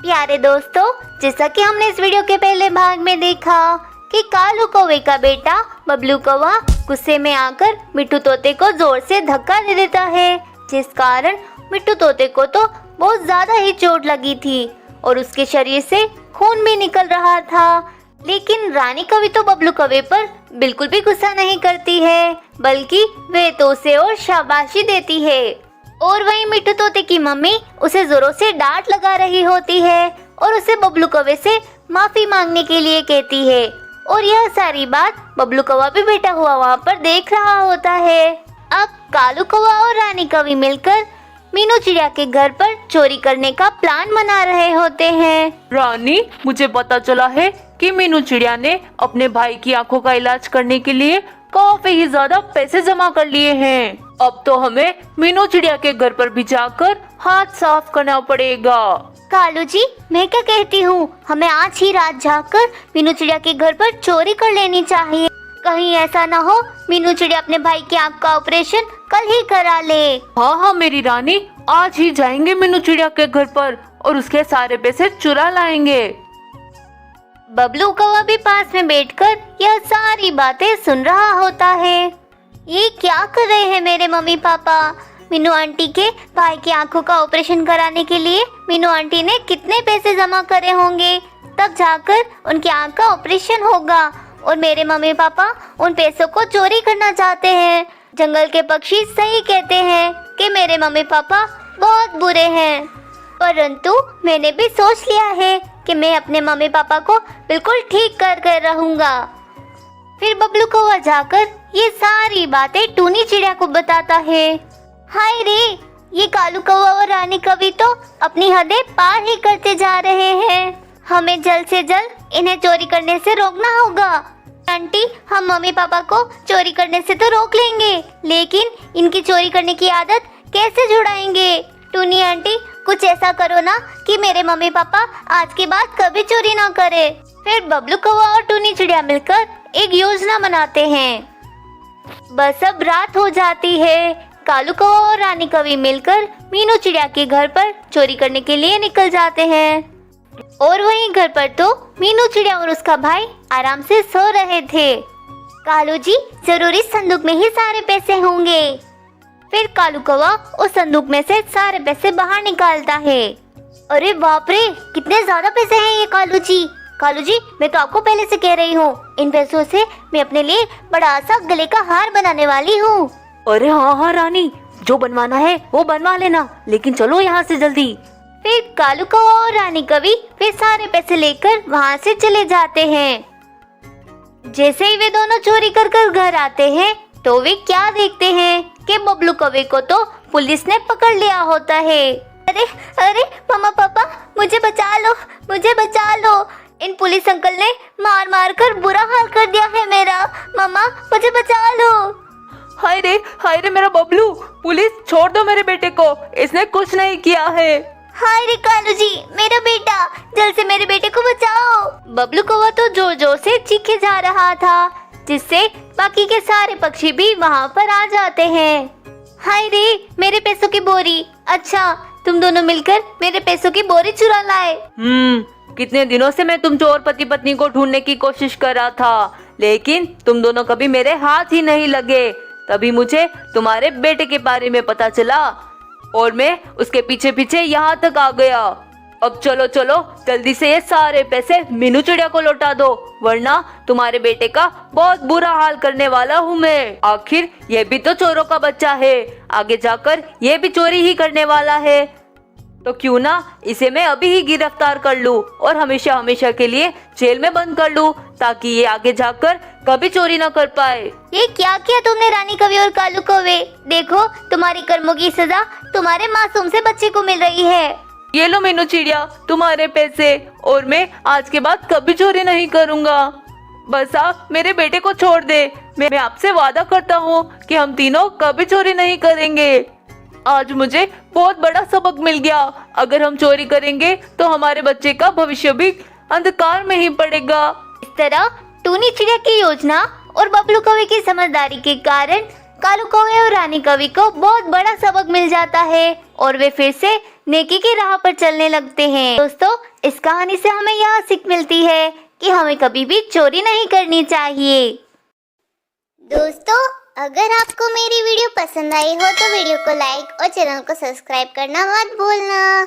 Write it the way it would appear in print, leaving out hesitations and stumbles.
प्यारे दोस्तों, जैसा कि हमने इस वीडियो के पहले भाग में देखा कि कालू कौवे का बेटा बबलू कौवा गुस्से में आकर मिट्टू तोते को जोर से धक्का दे देता है, जिस कारण मिट्टू तोते को तो बहुत ज्यादा ही चोट लगी थी और उसके शरीर से खून भी निकल रहा था। लेकिन रानी कौवी तो बबलू कौवे पर बिल्कुल भी गुस्सा नहीं करती है, बल्कि वे तो उसे और शाबाशी देती है। और वहीं मिट्टू तोते की मम्मी उसे जोरों से डांट लगा रही होती है और उसे बबलू कौवे से माफी मांगने के लिए कहती है। और यह सारी बात बबलू कौवा भी बैठा हुआ वहाँ पर देख रहा होता है। अब कालू कौवा और रानी कौवी मिलकर मीनू चिड़िया के घर पर चोरी करने का प्लान बना रहे होते हैं। रानी, मुझे पता चला है कि मीनू चिड़िया ने अपने भाई की आंखों का इलाज करने के लिए काफी ही ज्यादा पैसे जमा कर लिए हैं। अब तो हमें मीनू चिड़िया के घर पर भी जाकर हाथ साफ करना पड़ेगा। कालू जी, मैं क्या कहती हूँ, हमें आज ही रात जाकर मीनू चिड़िया के घर पर चोरी कर लेनी चाहिए। कहीं ऐसा ना हो मीनू चिड़िया अपने भाई की आंख का ऑपरेशन कल ही करा ले। हाँ मेरी रानी, आज ही जाएंगे मीनू चिड़िया के घर पर और उसके सारे पैसे चुरा लाएंगे। बबलू कौवा भी पास में बैठकर यह सारी बातें सुन रहा होता है। ये क्या कर रहे हैं मेरे मम्मी पापा? मीनू आंटी के भाई की आंखों का ऑपरेशन कराने के लिए मीनू आंटी ने कितने पैसे जमा करे होंगे, तब जाकर उनकी आंख का ऑपरेशन होगा। और मेरे मम्मी पापा उन पैसों को चोरी करना चाहते हैं। जंगल के पक्षी सही कहते हैं कि मेरे मम्मी पापा बहुत बुरे हैं, परंतु मैंने भी सोच लिया है कि मैं अपने मम्मी पापा को बिल्कुल ठीक कर रहूंगा। फिर बबलू कौवा जाकर ये सारी बातें टूनी चिड़िया को बताता है। हाय रे, ये कालू कौवा और रानी कौवी तो अपनी हदें पार ही करते जा रहे हैं। हमें जल्द से जल्द इन्हें चोरी करने से रोकना होगा। आंटी, हम मम्मी पापा को चोरी करने से तो रोक लेंगे, लेकिन इनकी चोरी करने की आदत कैसे छुड़ाएंगे? टूनी आंटी, कुछ ऐसा करो ना कि मेरे मम्मी पापा आज के बाद कभी चोरी ना करे। फिर बबलू कौवा और टूनी चिड़िया मिलकर एक योजना बनाते हैं। बस अब रात हो जाती है। कालू कौवा और रानी कौवी मिलकर मीनू चिड़िया के घर पर चोरी करने के लिए निकल जाते हैं। और वहीं घर पर तो मीनू चिड़िया और उसका भाई आराम से सो रहे थे। कालू जी, जरूर इस संदूक में ही सारे पैसे होंगे। फिर कालू कौवा उस संदूक में से सारे पैसे बाहर निकालता है। अरे बाप रे, कितने ज्यादा पैसे हैं ये कालू जी। कालू जी, मैं तो आपको पहले से कह रही हूँ, इन पैसों से मैं अपने लिए बड़ा सा गले का हार बनाने वाली हूँ। अरे हाँ रानी, जो बनवाना है वो बनवा लेना, लेकिन चलो यहाँ से जल्दी। फिर कालू कौवा और रानी कौवी फिर सारे पैसे लेकर वहाँ से चले जाते हैं। जैसे ही वे दोनों चोरी कर कर घर आते हैं तो वे क्या देखते हैं कि बबलू कौवे को तो पुलिस ने पकड़ लिया होता है। अरे अरे मम्मा पापा, मुझे बचा लो, मुझे बचा लो। इन पुलिस अंकल ने मार मार कर बुरा हाल कर दिया है मेरा। मम्मा, मुझे बचा लो। हाय रे मेरा बबलू, पुलिस छोड़ दो मेरे बेटे को, इसने कुछ नहीं किया है। हाय रे कालू जी, मेरा बेटा, जल्द से मेरे बेटे को बचाओ। बबलू कौवा तो जोर जोर से चीखे जा रहा था, जिससे बाकी के सारे पक्षी भी वहाँ पर आ जाते हैं। हाय रे, मेरे पैसों की बोरी। अच्छा, तुम दोनों मिलकर मेरे पैसों की बोरी चुरा लाए। कितने दिनों से मैं तुम चोर पति पत्नी को ढूंढने की कोशिश कर रहा था, लेकिन तुम दोनों कभी मेरे हाथ ही नहीं लगे। तभी मुझे तुम्हारे बेटे के बारे में पता चला और मैं उसके पीछे पीछे यहाँ तक आ गया। अब चलो चलो, जल्दी से ये सारे पैसे मीनू चिड़िया को लौटा दो, वरना तुम्हारे बेटे का बहुत बुरा हाल करने वाला हूँ मैं। आखिर ये भी तो चोरों का बच्चा है, आगे जाकर ये भी चोरी ही करने वाला है, तो क्यों ना इसे मैं अभी ही गिरफ्तार कर लूं और हमेशा हमेशा के लिए जेल में बंद कर लूं, ताकि ये आगे जाकर कभी चोरी ना कर पाए। ये क्या किया तुमने रानी कौवी और कालू कौवे? देखो, तुम्हारी कर्मों की सजा तुम्हारे मासूम से बच्चे को मिल रही है। ये लो मीनू चिड़िया, तुम्हारे पैसे, और मैं आज के बाद कभी चोरी नहीं करूँगा। बस आप मेरे बेटे को छोड़ दे। मैं आपसे वादा करता हूँ कि हम तीनों कभी चोरी नहीं करेंगे। आज मुझे बहुत बड़ा सबक मिल गया। अगर हम चोरी करेंगे तो हमारे बच्चे का भविष्य भी अंधकार में ही पड़ेगा। इस तरह टूनी चिड़िया की योजना और बबलू कौवे की समझदारी के कारण कालू कौवे और रानी कौवी को बहुत बड़ा सबक मिल जाता है और वे फिर से नेकी की राह पर चलने लगते हैं। दोस्तों, इस कहानी से हमें यह सीख मिलती है कि हमें कभी भी चोरी नहीं करनी चाहिए। दोस्तों, अगर आपको मेरी वीडियो पसंद आई हो तो वीडियो को लाइक और चैनल को सब्सक्राइब करना मत भूलना।